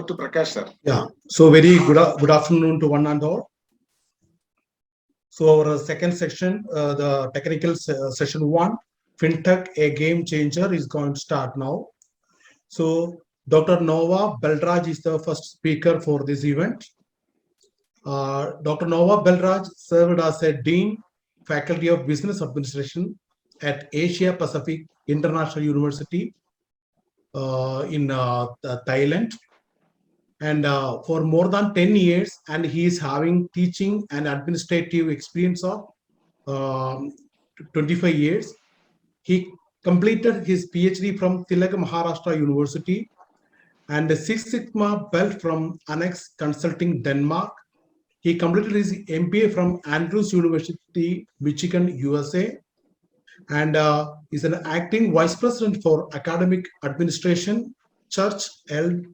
over to Prakash, sir. Yeah. So very good afternoon to one and all. So our second section, the technical session 1, FinTech, a game changer, is going to start now. So Dr. Nova Belraj is the first speaker for this event. Dr. Nova Belraj served as a Dean, Faculty of Business Administration at Asia Pacific International University in Thailand. And for more than 10 years, and he is having teaching and administrative experience of 25 years. He completed his PhD from Tilak Maharashtra University and a Six Sigma belt from Annex Consulting, Denmark. He completed his MBA from Andrews University, Michigan, USA, and is an acting vice president for academic administration, church, and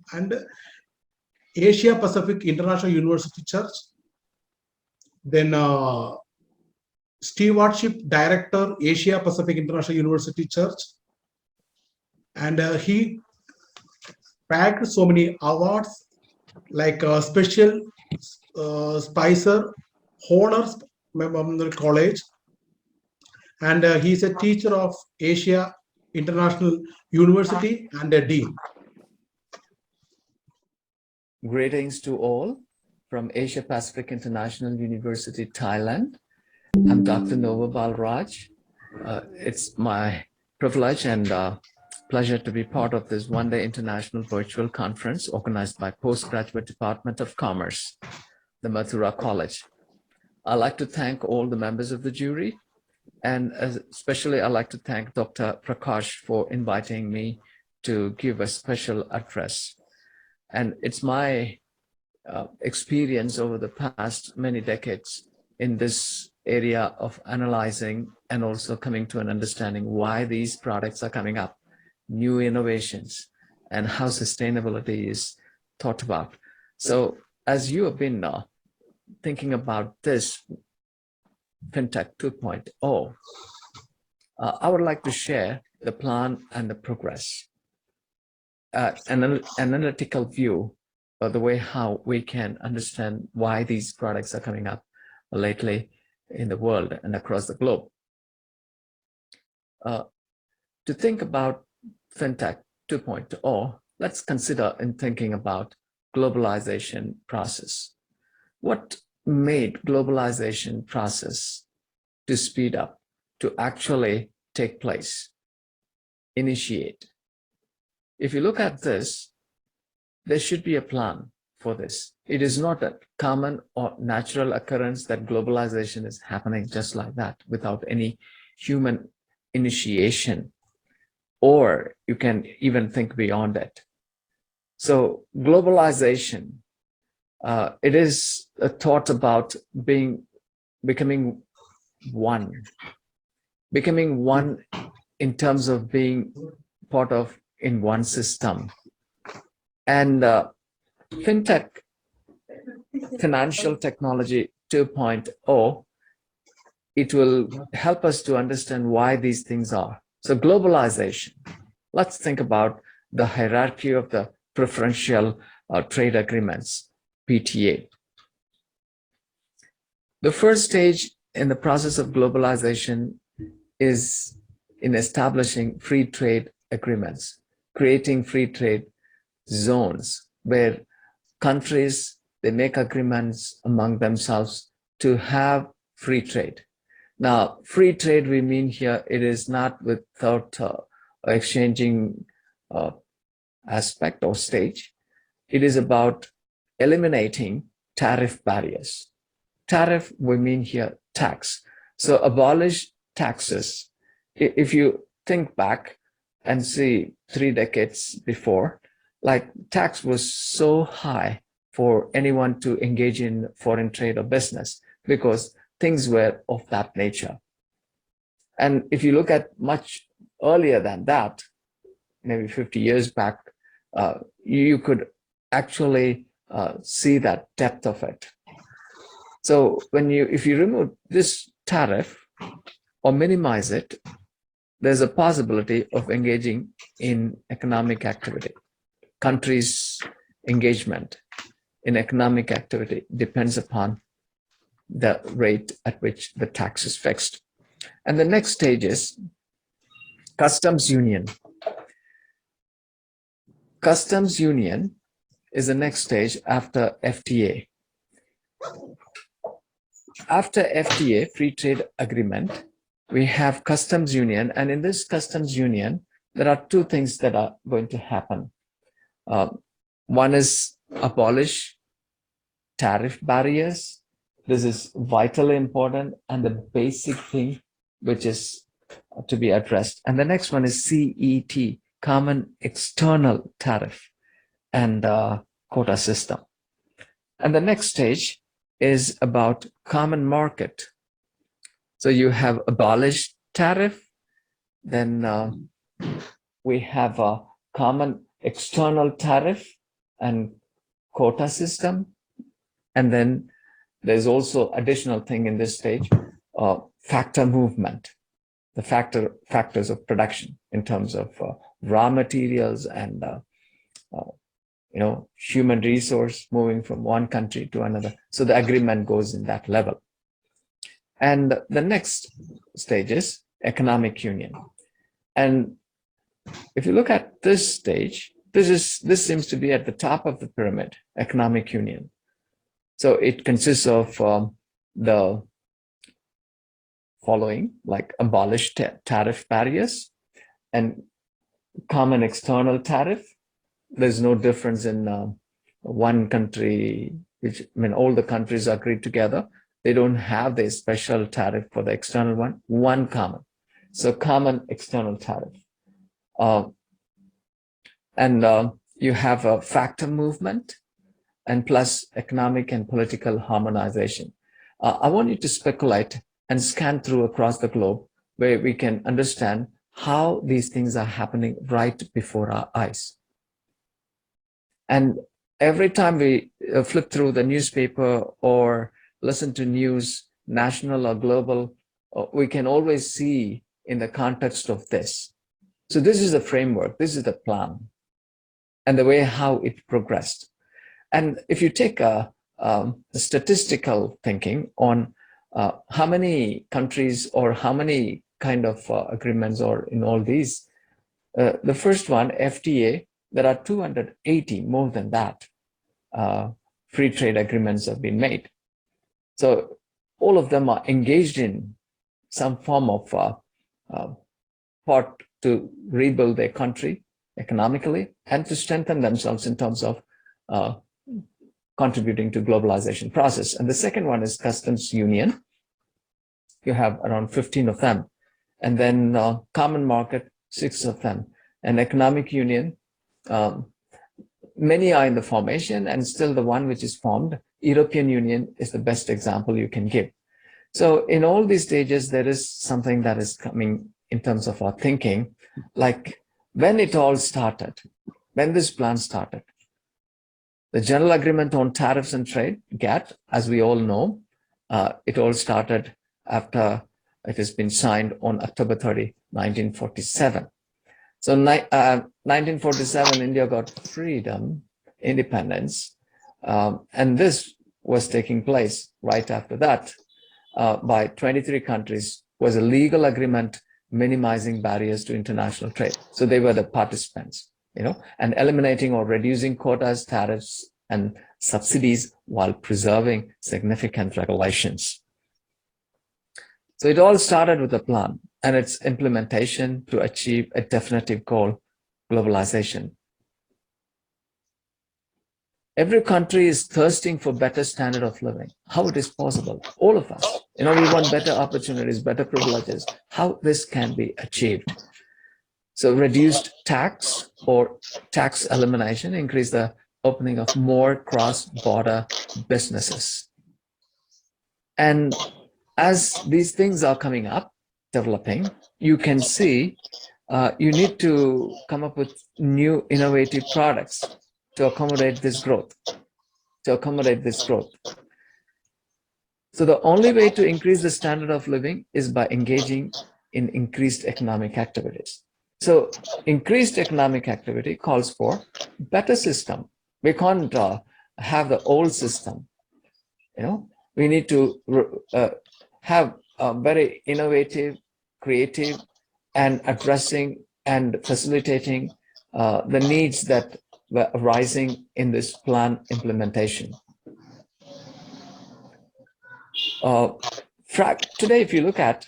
Asia Pacific International University Church. Then Stewardship Director, Asia Pacific International University Church. And he bagged so many awards like Special Spicer Honors Memorial College. And he's a teacher of Asia International University and a dean. Greetings to all from Asia Pacific International University, Thailand. I'm Dr. Nova Belraj. It's my privilege and pleasure to be part of this one-day international virtual conference organized by Postgraduate Department of Commerce, the Madura College. I'd like to thank all the members of the jury, and especially I'd like to thank Dr. Prakash for inviting me to give a special address. And it's my experience over the past many decades in this area of analyzing and also coming to an understanding why these products are coming up, new innovations, and how sustainability is thought about. So as you have been thinking about this FinTech 2.0, I would like to share the plan and the progress. An analytical view of the way how we can understand why these products are coming up lately in the world and across the globe. To think about FinTech 2.0, let's consider in thinking about globalization process. What made globalization process to speed up, to actually take place, initiate? If you look at this, there should be a plan for this. It is not a common or natural occurrence that globalization is happening just like that without any human initiation, or you can even think beyond it. So globalization, it is a thought about becoming one in terms of being part of in one system. And FinTech, Financial Technology 2.0, it will help us to understand why these things are. So globalization, let's think about the hierarchy of the preferential trade agreements, PTA. The first stage in the process of globalization is in establishing free trade agreements, creating free trade zones where countries, they make agreements among themselves to have free trade. Now, free trade, we mean here, it is not without exchanging aspect or stage. It is about eliminating tariff barriers. Tariff, we mean here tax. So abolish taxes. If you think back and see 3 decades before, like tax was so high for anyone to engage in foreign trade or business because things were of that nature. And if you look at much earlier than that, maybe 50 years back, you could actually see that depth of it. So if you remove this tariff or minimize it, there's a possibility of engaging in economic activity. Countries engagement in economic activity depends upon the rate at which the tax is fixed. And the next stage is customs union. Customs union is the next stage after FTA. After FTA, free trade agreement, we have customs union. And in this customs union, there are two things that are going to happen. One is abolish tariff barriers. This is vitally important and the basic thing which is to be addressed. And the next one is CET, Common External Tariff and quota system. And the next stage is about common market. So you have abolished tariff, then we have a common external tariff and quota system. And then there's also additional thing in this stage, factor movement, the factors of production in terms of raw materials and human resource moving from one country to another. So the agreement goes in that level. And the next stage is economic union. And if you look at this stage, this seems to be at the top of the pyramid, economic union. So it consists of the following, like abolish tariff barriers and common external tariff. There's no difference in one country, all the countries agree together. They don't have the special tariff for the external one common. So common external tariff. You have a factor movement and plus economic and political harmonization. I want you to speculate and scan through across the globe where we can understand how these things are happening right before our eyes. And every time we flip through the newspaper or listen to news, national or global, we can always see in the context of this. So this is the framework, this is the plan, and the way how it progressed. And if you take a statistical thinking on how many countries or how many kind of agreements or in all these, the first one, FTA, there are 280, more than that, free trade agreements have been made. So all of them are engaged in some form of part to rebuild their country economically and to strengthen themselves in terms of contributing to globalization process. And the second one is customs union. You have around 15 of them. And then common market, 6 of them. And economic union, many are in the formation, and still the one which is formed, European Union, is the best example you can give. So in all these stages, there is something that is coming in terms of our thinking, like when it all started, when this plan started, the General Agreement on Tariffs and Trade, GATT, as we all know, it all started after it has been signed on October 30, 1947. So 1947, India got freedom, independence, and this was taking place right after that by 23 countries, was a legal agreement minimizing barriers to international trade. So they were the participants, and eliminating or reducing quotas, tariffs, and subsidies while preserving significant regulations. So it all started with a plan and its implementation to achieve a definitive goal, globalization. Every country is thirsting for better standard of living. How it is possible? All of us, we want better opportunities, better privileges. How this can be achieved? So reduced tax or tax elimination, increase the opening of more cross-border businesses. And as these things are coming up, developing, you can see you need to come up with new innovative products to accommodate this growth, So the only way to increase the standard of living is by engaging in increased economic activities. So increased economic activity calls for better system, We can't have the old system. We need to have a very innovative, creative, and addressing and facilitating the needs that were arising in this plan implementation. Today, if you look at,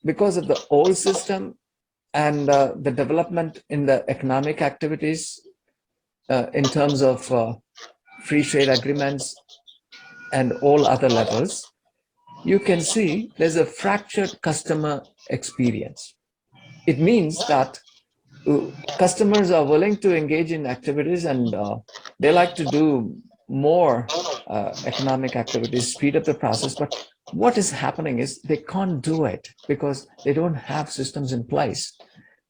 because of the old system and the development in the economic activities in terms of free trade agreements and all other levels, you can see there's a fractured customer experience. It means that customers are willing to engage in activities and they like to do more economic activities, speed up the process. But what is happening is they can't do it because they don't have systems in place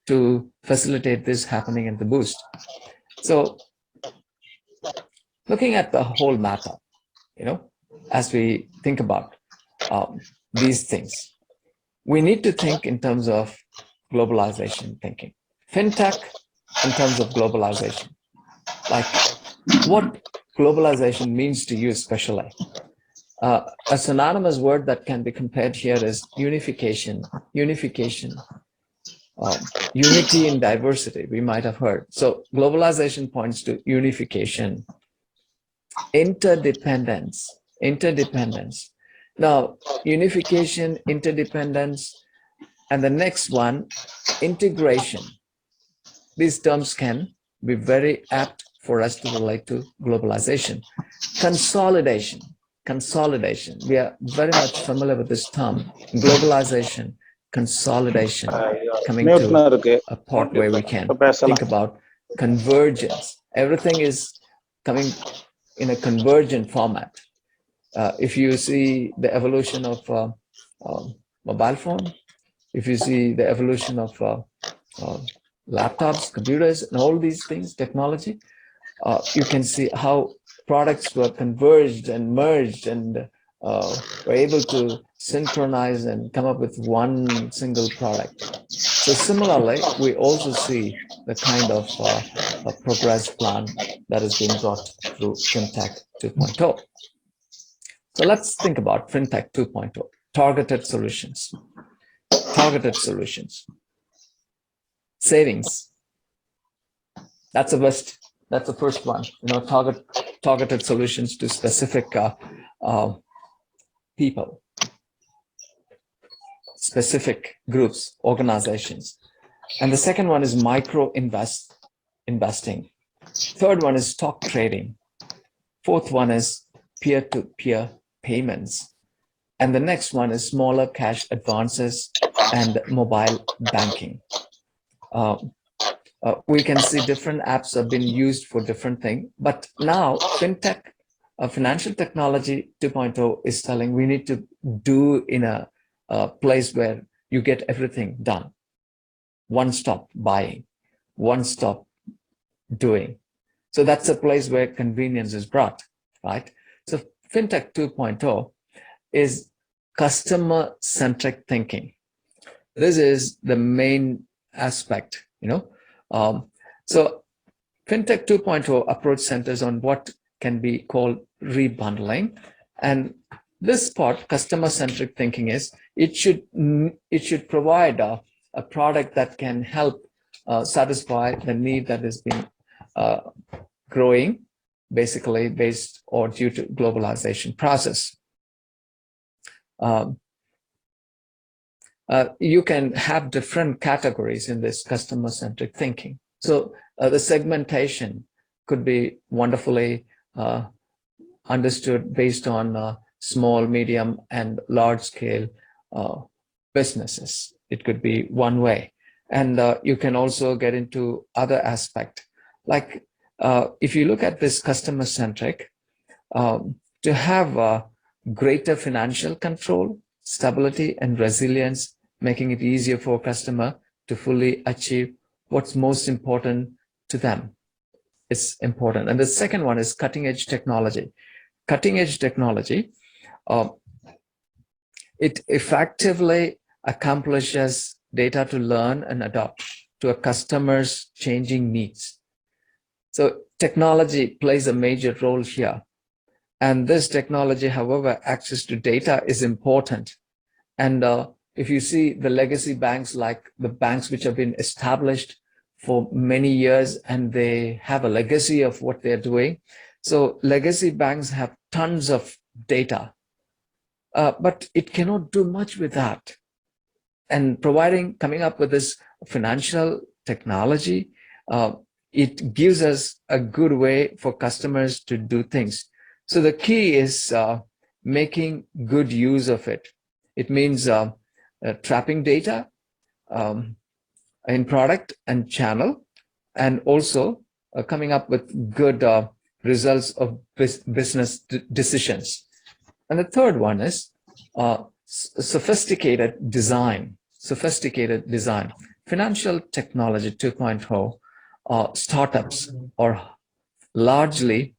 to facilitate this happening in the boost. So looking at the whole matter, as we think about these things, we need to think in terms of globalization thinking. FinTech in terms of globalization, like what globalization means to you especially. A synonymous word that can be compared here is unification, unity in diversity, we might have heard. So globalization points to unification, interdependence. Now, unification, interdependence, and the next one, integration. These terms can be very apt for us to relate to globalization. Consolidation. We are very much familiar with this term, globalization, consolidation, coming to a part where we can think about convergence. Everything is coming in a convergent format. If you see the evolution of mobile phone, if you see the evolution of laptops, computers, and all these things, technology, you can see how products were converged and merged and were able to synchronize and come up with one single product. So similarly, we also see the kind of progress plan that has been brought through FinTech 2.0. So let's think about FinTech 2.0, targeted solutions. Savings. That's the first one. Targeted solutions to specific people, specific groups, organizations. And the second one is micro investing. Third one is stock trading. Fourth one is peer-to-peer payments. And the next one is smaller cash advances and mobile banking. We can see different apps have been used for different things, but now FinTech, financial technology 2.0 is telling we need to do in a place where you get everything done. One-stop buying, one-stop doing. So that's a place where convenience is brought, right? So FinTech 2.0 is customer-centric thinking. This is the main aspect, So FinTech 2.0 approach centers on what can be called rebundling. And this part, customer-centric thinking, is it should provide a product that can help satisfy the need that has been growing, basically based or due to globalization process. You can have different categories in this customer-centric thinking. So the segmentation could be wonderfully understood based on small, medium, and large-scale businesses. It could be one way. And you can also get into other aspects. Like if you look at this customer-centric, to have greater financial control, stability, and resilience, making it easier for a customer to fully achieve what's most important to them. It's important. And the second one is cutting-edge technology. Cutting-edge technology, it effectively accomplishes data to learn and adapt to a customer's changing needs. So technology plays a major role here. And this technology, however, access to data is important. And if you see the legacy banks, like the banks which have been established for many years and they have a legacy of what they're doing. So legacy banks have tons of data, but it cannot do much with that. And coming up with this financial technology, it gives us a good way for customers to do things. So the key is making good use of it. It means trapping data in product and channel, and also coming up with good results of business decisions. And the third one is sophisticated design. Financial technology 2.0 startups are largely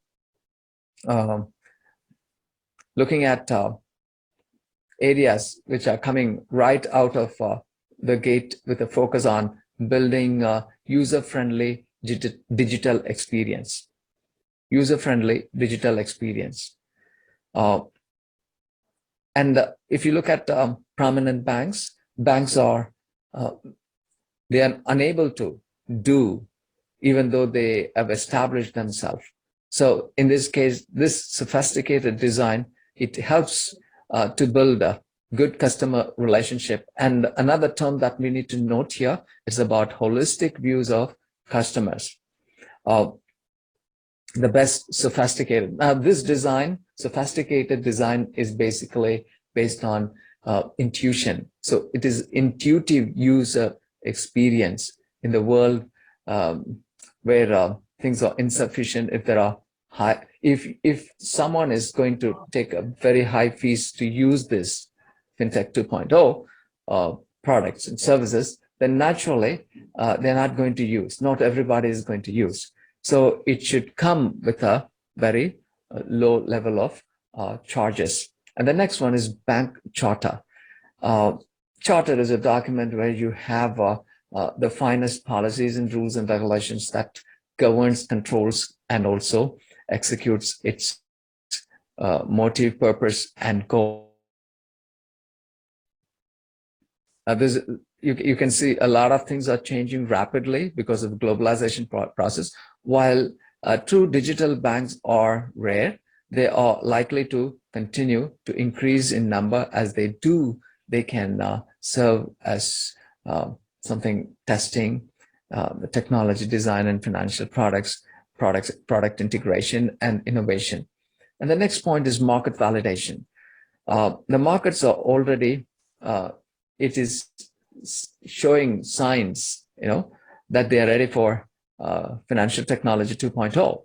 looking at areas which are coming right out of the gate with a focus on building user-friendly digital experience. And if you look at prominent banks are they are unable to do, even though they have established themselves. So in this case, this sophisticated design, it helps to build a good customer relationship. And another term that we need to note here is about holistic views of customers. The best sophisticated. Now, this sophisticated design is basically based on intuition. So it is intuitive user experience in the world where things are insufficient. If there are if someone is going to take a very high fees to use this FinTech 2.0 products and services, then naturally they're not going to use. Not everybody is going to use. So it should come with a very low level of charges. And the next one is bank charter. Charter is a document where you have the finest policies and rules and regulations that governs, controls, and also executes its motive, purpose, and goal. You can see a lot of things are changing rapidly because of the globalization process. While true digital banks are rare, they are likely to continue to increase in number. As they do, they can serve as something testing, the technology design and financial product integration and innovation. And the next point is market validation. The markets are already, it is showing signs, that they are ready for financial technology 2.0.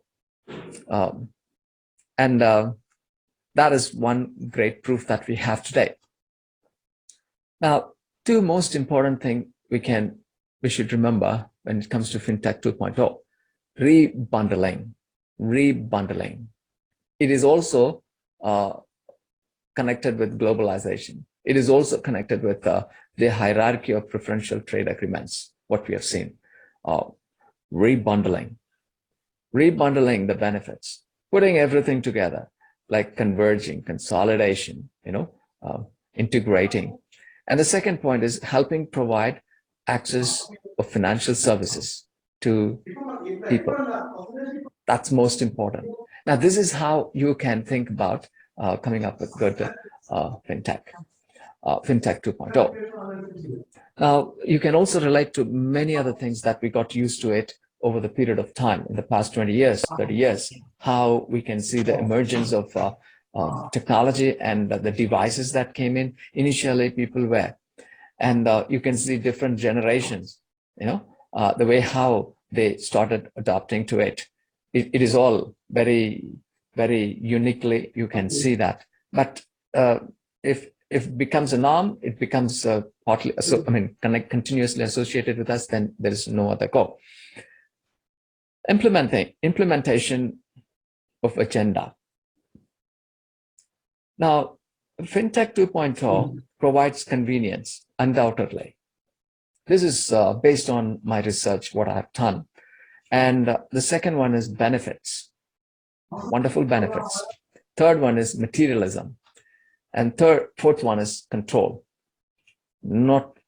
And that is one great proof that we have today. Now, two most important things we should remember when it comes to FinTech 2.0, rebundling. It is also connected with globalization. It is also connected with the hierarchy of preferential trade agreements, what we have seen. Rebundling the benefits, putting everything together, like converging, consolidation, integrating. And the second point is helping provide access of financial services to people. That's most important. Now, this is how you can think about coming up with good FinTech 2.0. Now, you can also relate to many other things that we got used to it over the period of time in the past 20 years, 30 years, how we can see the emergence of technology and the devices that came in. Initially, people were, and you can see different generations, the way how they started adopting to it. It is all very, very uniquely, you can see that. But if it becomes a norm, it becomes partly, continuously associated with us, then there is no other go. Implementation of agenda. Now, FinTech 2.0 provides convenience, undoubtedly. This is based on my research, what I have done. And the second one is benefits, wonderful benefits. Third one is materialism. And fourth one is control. Not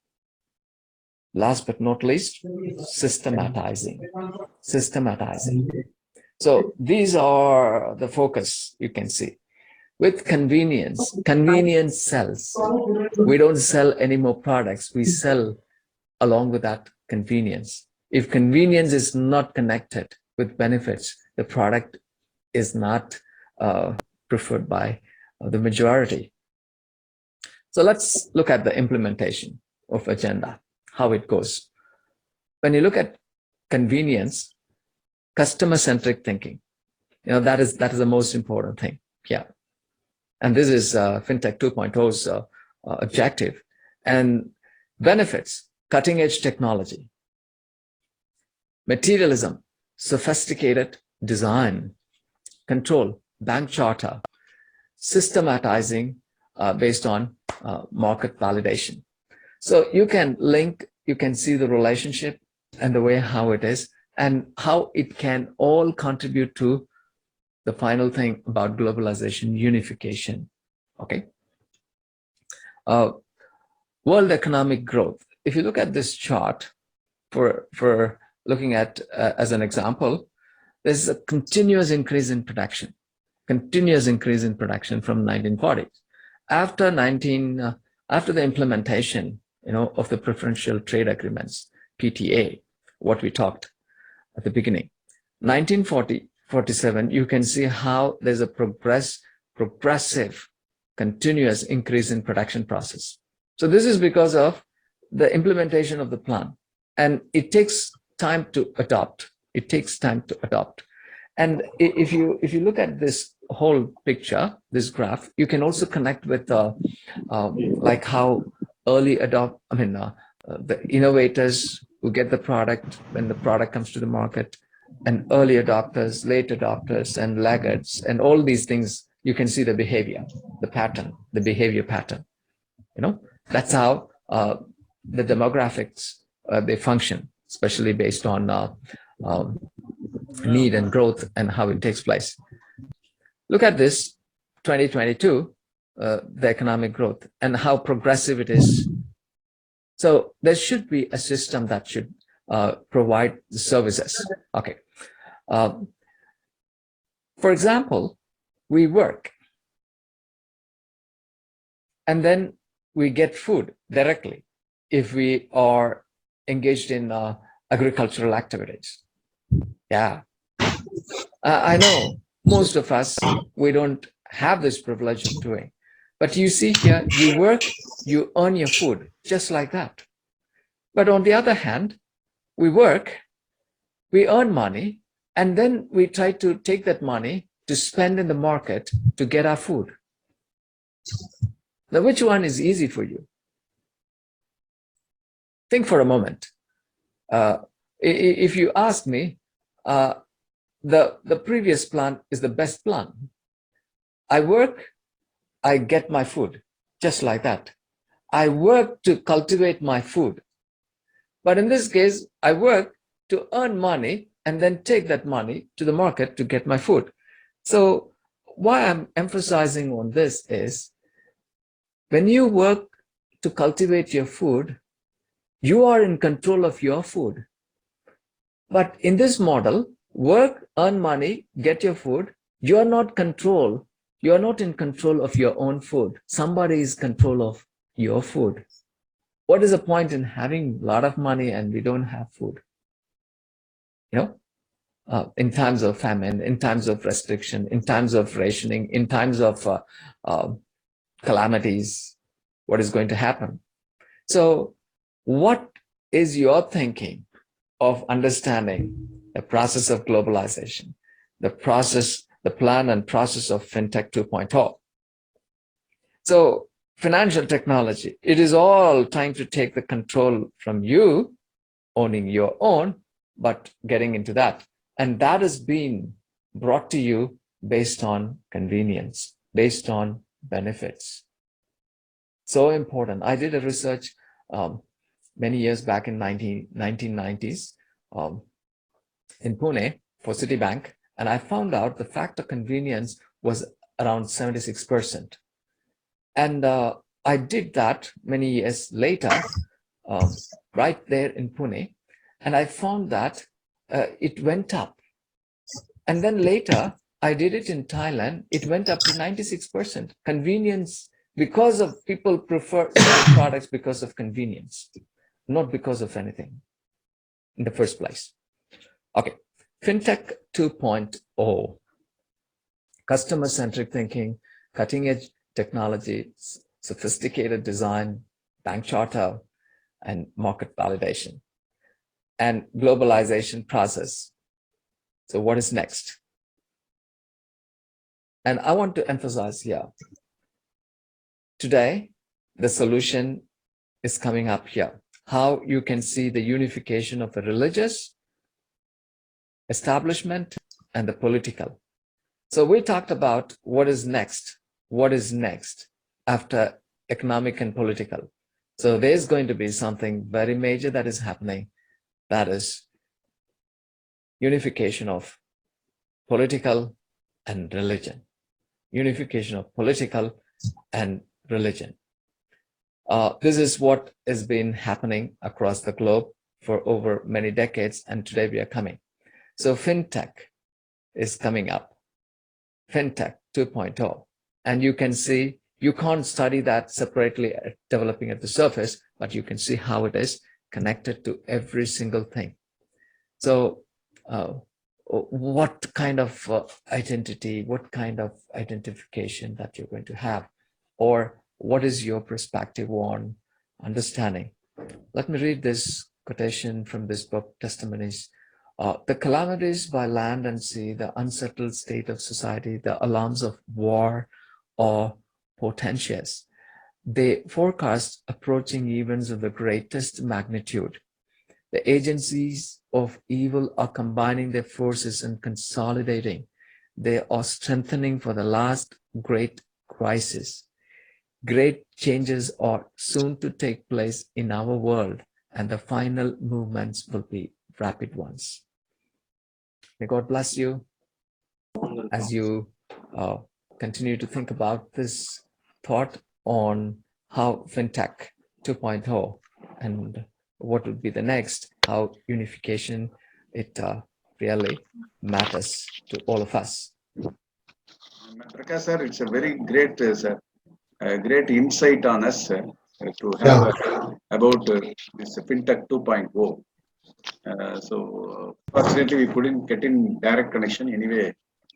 last but not least, systematizing. So these are the focus you can see. With convenience sells. We don't sell any more products. We sell along with that convenience. If convenience is not connected with benefits, the product is not preferred by the majority. So let's look at the implementation of agenda, how it goes. When you look at convenience, customer-centric thinking, that is the most important thing. Yeah. And this is FinTech 2.0's objective. And benefits, cutting-edge technology. Materialism, sophisticated design. Control, bank charter. Systematizing based on market validation. So you can see the relationship and the way how it is and how it can all contribute to the final thing about globalization, unification. Okay. World economic growth. If you look at this chart for looking at as an example, there's a continuous increase in production from 1940s. After the implementation, of the preferential trade agreements, PTA, what we talked at the beginning, 1947, you can see how there's a progressive, continuous increase in production process. So this is because of the implementation of the plan, and it takes time to adopt. And if you look at this whole picture, this graph, you can also connect with like how the innovators who get the product when the product comes to the market, and early adopters, late adopters, and laggards, and all these things, you can see the behavior pattern. That's how the demographics they function, especially based on need and growth and how it takes place. Look at this 2022, the economic growth and how progressive it is. So there should be a system that should provide the services. Okay. For example, we work and then we get food directly if we are engaged in agricultural activities. Yeah. I know most of us, we don't have this privilege of doing. But you see here, you work, you earn your food, just like that. But on the other hand, we work, we earn money, and then we try to take that money to spend in the market to get our food. Now, which one is easy for you? Think for a moment. If you ask me, the previous plan is the best plan. I work, I get my food, just like that. I work to cultivate my food. But in this case, I work to earn money and then take that money to the market to get my food. So why I'm emphasizing on this is, when you work to cultivate your food, you are in control of your food. But in this model, work, earn money, get your food, you are not in control of your own food. Somebody is in control of your food. What is the point in having a lot of money and we don't have food? In times of famine, in times of restriction, in times of rationing, in times of calamities, what is going to happen? So what is your thinking of understanding the process of globalization, the plan and process of FinTech 2.0? So financial technology, it is all trying to take the control from you, owning your own, but getting into that. And that is being brought to you based on convenience, based on benefits. So important. I did a research many years back in 1990s. in Pune for Citibank, and I found out the factor convenience was around 76%. And I did that many years later, right there in Pune, and I found that it went up. And then later, I did it in Thailand, it went up to 96%. Convenience, because of people prefer certain products because of convenience, not because of anything in the first place. Okay, FinTech 2.0, customer-centric thinking, cutting-edge technology, sophisticated design, bank charter, and market validation, and globalization process. So what is next? And I want to emphasize here, today, the solution is coming up here. How you can see the unification of the religious establishment and the political. So we talked about what is next after economic and political. So there's going to be something very major that is happening, that is unification of political and religion. Unification of political and religion. This is what has been happening across the globe for over many decades, and today we are coming. So FinTech is coming up, FinTech 2.0, and you can see, you can't study that separately, developing at the surface, but you can see how it is connected to every single thing. So what kind of identity, what kind of identification that you're going to have, or what is your perspective on understanding? Let me read this quotation from this book, Testimonies. The calamities by land and sea, the unsettled state of society, the alarms of war or portentous, they forecast approaching events of the greatest magnitude. The agencies of evil are combining their forces and consolidating. They are strengthening for the last great crisis. Great changes are soon to take place in our world, and the final movements will be rapid ones. May God bless you as you continue to think about this thought on how FinTech 2.0 and what would be the next, how unification, it really matters to all of us. Prakash sir, it's a very great, sir, great insight on us to have about this FinTech 2.0. So fortunately, we couldn't get in direct connection anyway.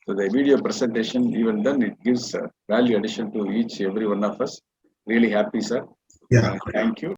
So the video presentation, even then, it gives value addition to every one of us. Really happy, sir. Yeah. Thank you.